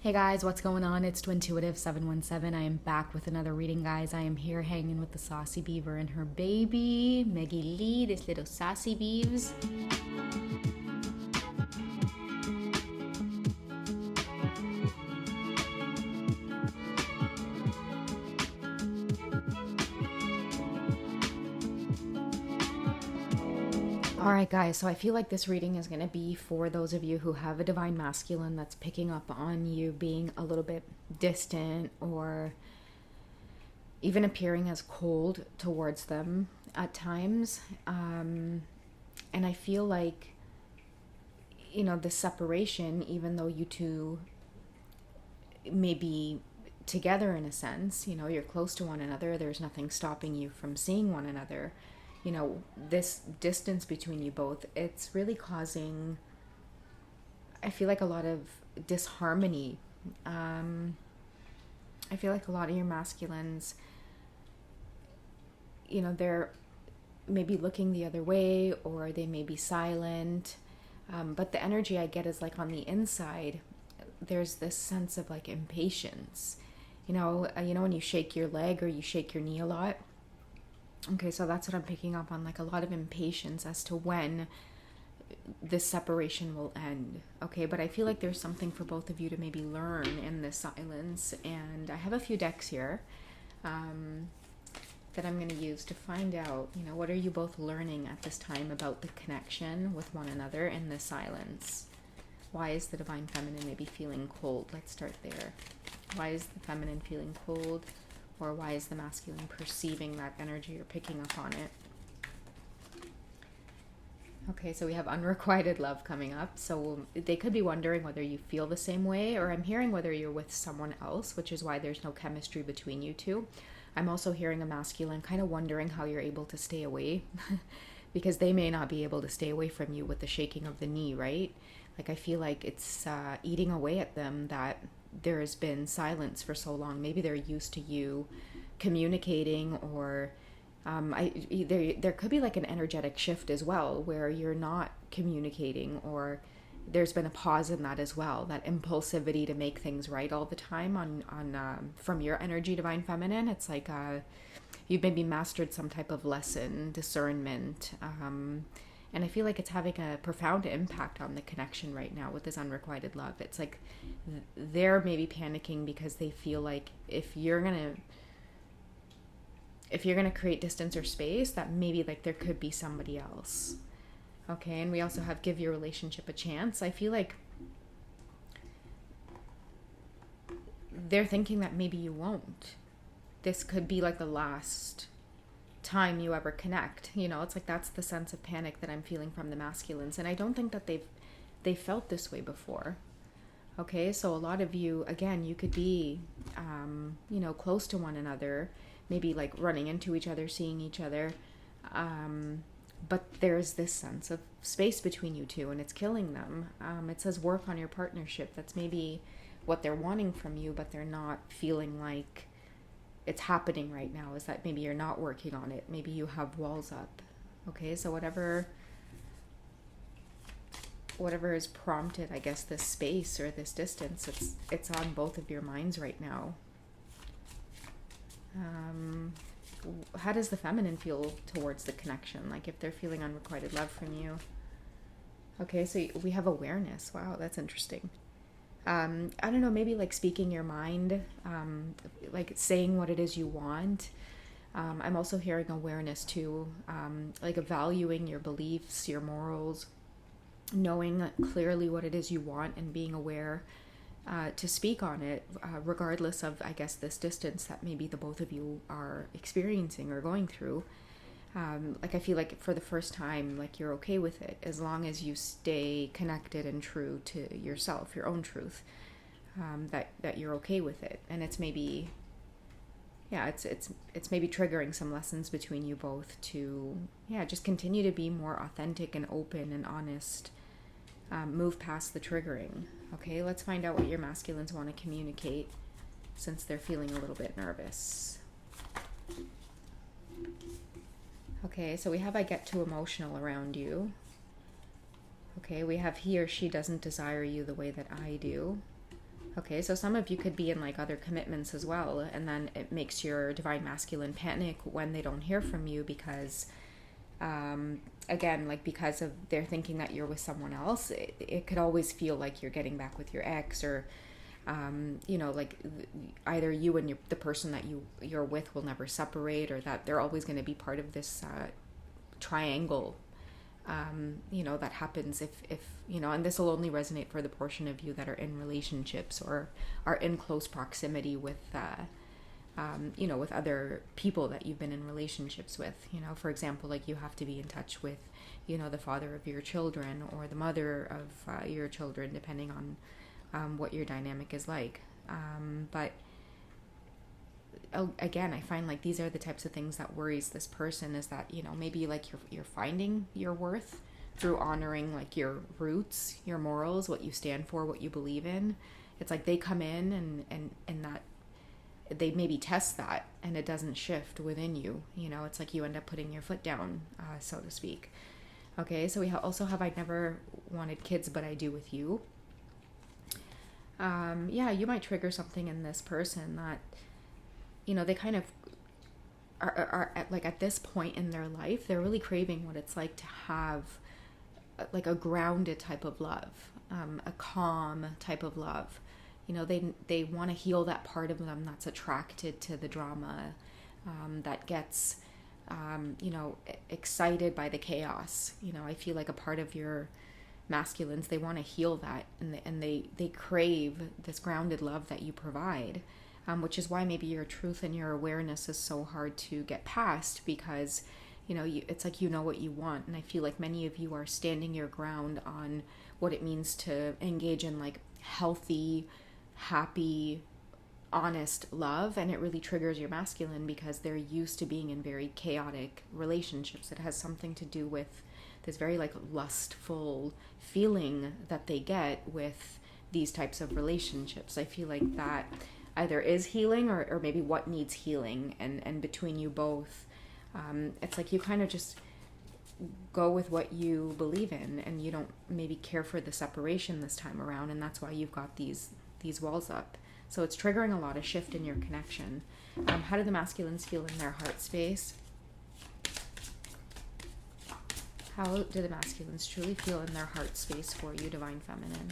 Hey guys, what's going on? It's Twintuitive717. I am back with another reading, guys. I am here hanging with the saucy beaver and her baby, Maggie Lee, this little saucy beeves. Alright, guys, so I feel like this reading is going to be for those of you who have a divine masculine that's picking up on you being a little bit distant or even appearing as cold towards them at times. And I feel like, the separation, even though you two may be together in a sense, you're close to one another, there's nothing stopping you from seeing one another. This distance between you both, it's really causing, I feel like, a lot of disharmony. I feel like a lot of your masculines, they're maybe looking the other way or they may be silent. But the energy I get is like on the inside, there's this sense of like impatience. When you shake your leg or you shake your knee a lot. Okay, so that's what I'm picking up on, like a lot of impatience as to when this separation will end. Okay, but I feel like there's something for both of you to maybe learn in this silence. And I have a few decks here that I'm going to use to find out, what are you both learning at this time about the connection with one another in this silence? Why is the divine feminine maybe feeling cold? Let's start there. Why is the feminine feeling cold? Or why is the masculine perceiving that energy or picking up on it? Okay, so we have unrequited love coming up. So they could be wondering whether you feel the same way, or I'm hearing whether you're with someone else, which is why there's no chemistry between you two. I'm also hearing a masculine kind of wondering how you're able to stay away because they may not be able to stay away from you with the shaking of the knee, right? Like I feel like it's eating away at them that there has been silence for so long. Maybe they're used to you communicating, or there could be like an energetic shift as well where you're not communicating, or there's been a pause in that as well, that impulsivity to make things right all the time on from your energy, divine feminine. It's like you've maybe mastered some type of lesson, discernment, and I feel like it's having a profound impact on the connection right now with this unrequited love. It's like they're maybe panicking because they feel like if you're gonna create distance or space, that maybe like there could be somebody else. Okay, and we also have give your relationship a chance. I feel like they're thinking that maybe you won't. This could be like the last time you ever connect. It's like that's the sense of panic that I'm feeling from the masculines, and I don't think that they've felt this way before. Okay, so a lot of you, again, you could be close to one another, maybe like running into each other, seeing each other, but there's this sense of space between you two and it's killing them. It says work on your partnership. That's maybe what they're wanting from you, but they're not feeling like it's happening right now, is that maybe you're not working on it. Maybe you have walls up. Okay, so whatever has prompted, I guess, this space or this distance, it's on both of your minds right now. How does the feminine feel towards the connection? Like if they're feeling unrequited love from you. Okay, so we have awareness. Wow, that's interesting. I don't know, maybe like speaking your mind, like saying what it is you want. I'm also hearing awareness too, like valuing your beliefs, your morals, knowing clearly what it is you want and being aware to speak on it, regardless of, I guess, this distance that maybe the both of you are experiencing or going through. Like I feel like for the first time, like you're okay with it as long as you stay connected and true to yourself, your own truth, that you're okay with it. And it's maybe, it's maybe triggering some lessons between you both to, just continue to be more authentic and open and honest, move past the triggering. Okay, let's find out what your masculines want to communicate since they're feeling a little bit nervous. Okay, so we have I get too emotional around you. Okay, we have he or she doesn't desire you the way that I do. Okay, so some of you could be in like other commitments as well, and then it makes your divine masculine panic when they don't hear from you because, again, like because of they're thinking that you're with someone else. It could always feel like you're getting back with your ex, or like either you and the person that you're with will never separate, or that they're always going to be part of this triangle. That happens if and this will only resonate for the portion of you that are in relationships or are in close proximity with, with other people that you've been in relationships with. For example, like you have to be in touch with, the father of your children or the mother of your children, depending on what your dynamic is like. But again, I find like these are the types of things that worries this person, is that maybe like you're finding your worth through honoring like your roots, your morals, what you stand for, what you believe in. It's like they come in and that they maybe test that and it doesn't shift within you. It's like you end up putting your foot down, so to speak. Okay, so we also have I never wanted kids, but I do with you. You might trigger something in this person that they kind of are at, like at this point in their life, they're really craving what it's like to have like a grounded type of love, a calm type of love. They want to heal that part of them that's attracted to the drama, that gets, excited by the chaos. I feel like a part of your masculines, they want to heal that, and they crave this grounded love that you provide. Which is why maybe your truth and your awareness is so hard to get past, because it's like what you want. And I feel like many of you are standing your ground on what it means to engage in like healthy, happy, honest love, and it really triggers your masculine because they're used to being in very chaotic relationships. It has something to do with this very like lustful feeling that they get with these types of relationships. I feel like that either is healing or maybe what needs healing, and between you both, it's like you kind of just go with what you believe in, and you don't maybe care for the separation this time around, and that's why you've got these walls up. So it's triggering a lot of shift in your connection. How do the masculines feel in their heart space? How do the masculines truly feel in their heart space for you, divine feminine?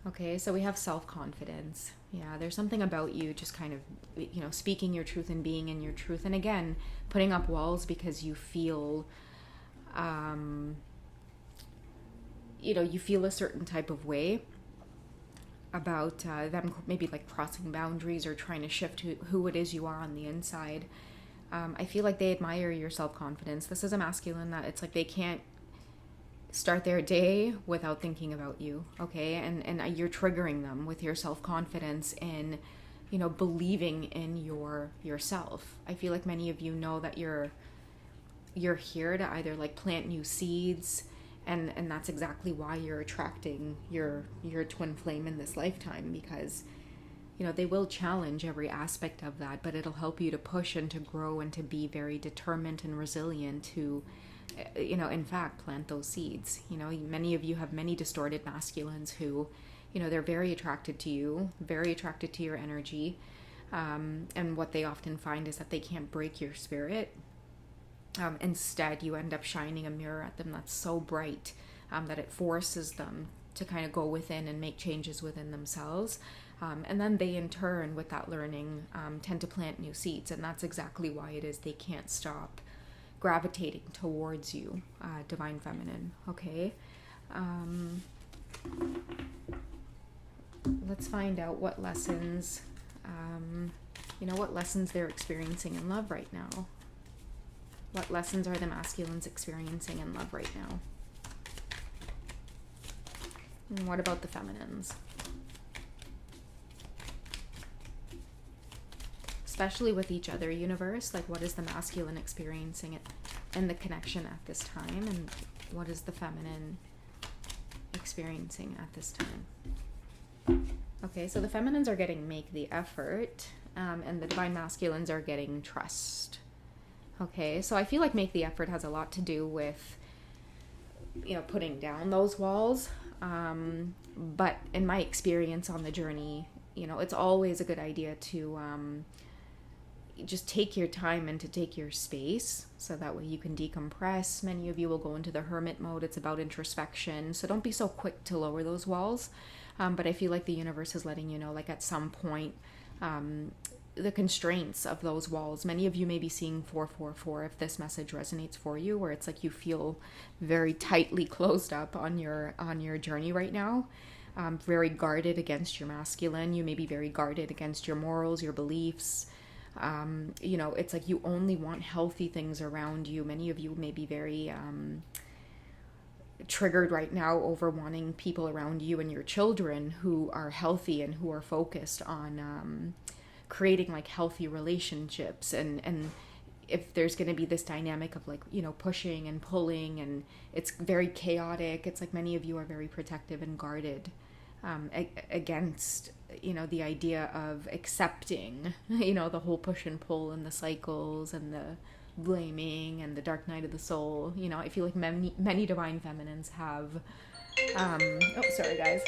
Okay, so we have self-confidence. Yeah, there's something about you just kind of, speaking your truth and being in your truth. And again, putting up walls because you feel, you feel a certain type of way about them maybe like crossing boundaries or trying to shift who it is you are on the inside. I feel like they admire your self-confidence. This is a masculine that it's like they can't start their day without thinking about you, okay? And you're triggering them with your self-confidence in, believing in yourself. I feel like many of you know that you're here to either like plant new seeds, and that's exactly why you're attracting your twin flame in this lifetime, because they will challenge every aspect of that, but it'll help you to push and to grow and to be very determined and resilient to in fact, plant those seeds. Many of you have many distorted masculines who, they're very attracted to you, very attracted to your energy. And what they often find is that they can't break your spirit. Instead, you end up shining a mirror at them that's so bright that it forces them to kind of go within and make changes within themselves. And then they, in turn, with that learning, tend to plant new seeds. And that's exactly why it is they can't stop gravitating towards you, divine feminine. Okay, let's find out what lessons what lessons they're experiencing in love right now. What lessons are the masculines experiencing in love right now? And what about the feminines? Especially with each other, universe, like what is the masculine experiencing it in the connection at this time, and what is the feminine experiencing at this time? Okay, so the feminines are getting make the effort, and the divine masculines are getting trust. Okay, so I feel like make the effort has a lot to do with, putting down those walls. But in my experience on the journey, it's always a good idea to just take your time and to take your space so that way you can decompress. Many of you will go into the hermit mode. It's about introspection. So don't be so quick to lower those walls. But I feel like the universe is letting you know, like at some point, the constraints of those walls. Many of you may be seeing 444 if this message resonates for you, where it's like you feel very tightly closed up on your journey right now. Very guarded against your masculine. You may be very guarded against your morals, your beliefs. It's like you only want healthy things around you. Many of you may be very triggered right now over wanting people around you and your children who are healthy and who are focused on creating like healthy relationships. And if there's going to be this dynamic of like, pushing and pulling, and it's very chaotic, it's like many of you are very protective and guarded against the idea of accepting the whole push and pull and the cycles and the blaming and the dark night of the soul. I feel like many divine feminines have sorry guys,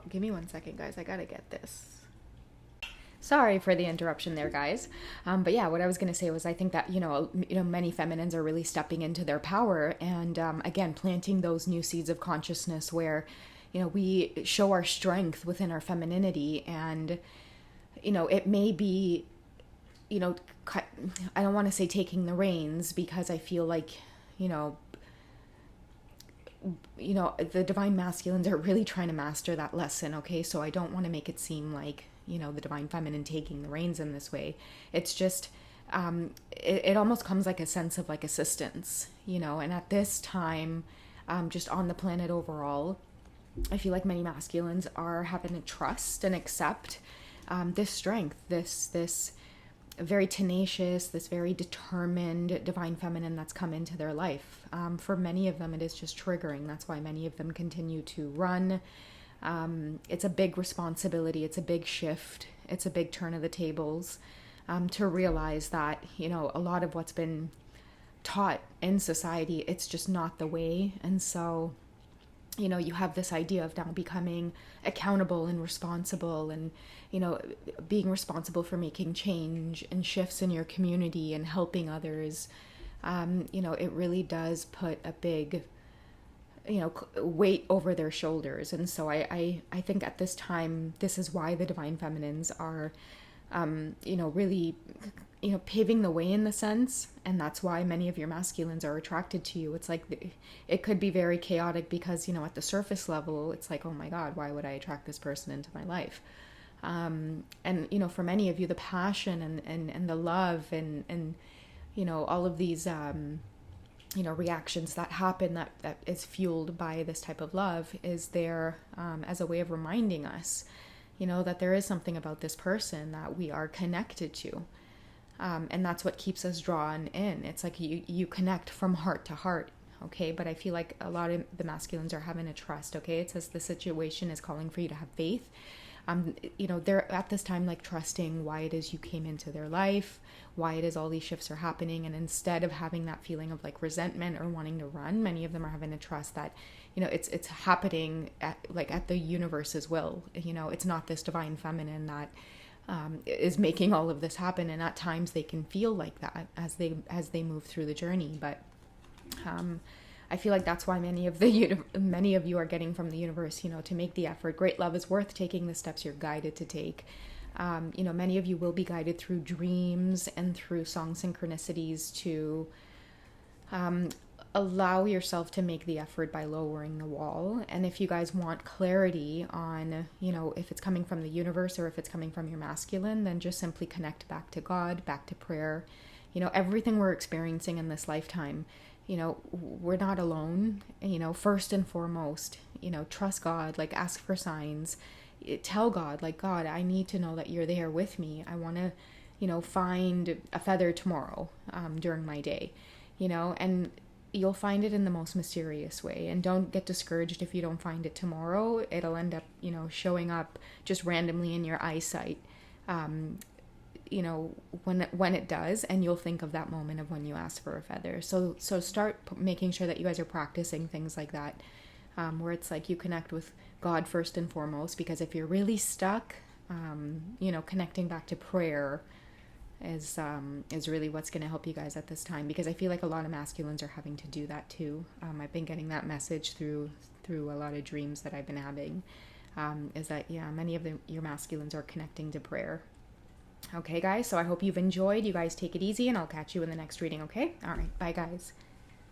give me 1 second guys, I gotta get this. Sorry for the interruption there, guys. But yeah, what I was going to say was I think that, many feminines are really stepping into their power and, again, planting those new seeds of consciousness where, we show our strength within our femininity. And, it may be, I don't want to say taking the reins, because I feel like, the divine masculines are really trying to master that lesson. Okay. So I don't want to make it seem like, the divine feminine taking the reins in this way. It's just, it almost comes like a sense of like assistance, and at this time, just on the planet overall, I feel like many masculines are having to trust and accept this strength, this very tenacious, this very determined divine feminine that's come into their life. For many of them, it is just triggering. That's why many of them continue to run. It's a big responsibility. It's a big shift. It's a big turn of the tables, to realize that, a lot of what's been taught in society, it's just not the way. And so, you have this idea of now becoming accountable and responsible and, being responsible for making change and shifts in your community and helping others. It really does put a big weight over their shoulders. And so I think at this time, this is why the divine feminines are, really, paving the way in the sense. And that's why many of your masculines are attracted to you. It's like, it could be very chaotic because, at the surface level, it's like, oh my God, why would I attract this person into my life? And, for many of you, the passion and the love and, all of these, reactions that happen that is fueled by this type of love is there as a way of reminding us, that there is something about this person that we are connected to. And that's what keeps us drawn in. It's like you connect from heart to heart. Okay. But I feel like a lot of the masculines are having a trust. Okay. It says the situation is calling for you to have faith. They're at this time, like trusting why it is you came into their life, why it is all these shifts are happening. And instead of having that feeling of like resentment or wanting to run, many of them are having to trust that, it's happening at the universe's will. It's not this divine feminine that, is making all of this happen. And at times they can feel like that as they move through the journey. But, I feel like that's why many of you are getting from the universe, to make the effort. Great love is worth taking the steps you're guided to take. Many of you will be guided through dreams and through song synchronicities to allow yourself to make the effort by lowering the wall. And if you guys want clarity on, if it's coming from the universe or if it's coming from your masculine, then just simply connect back to God, back to prayer. Everything we're experiencing in this lifetime, we're not alone. First and foremost, trust God, like ask for signs, tell God, like, God, I need to know that you're there with me. I want to, find a feather tomorrow, during my day, and you'll find it in the most mysterious way. And don't get discouraged if you don't find it tomorrow. It'll end up, showing up just randomly in your eyesight. you know, when it does, and you'll think of that moment of when you asked for a feather. So start making sure that you guys are practicing things like that, where it's like you connect with God first and foremost, because if you're really stuck, you know, connecting back to prayer is really what's going to help you guys at this time, because I feel like a lot of masculines are having to do that too. I've been getting that message through a lot of dreams that I've been having, is that, yeah, many of your masculines are connecting to prayer. Okay, guys, so I hope you've enjoyed. You guys take it easy, and I'll catch you in the next reading, okay? All right, bye, guys.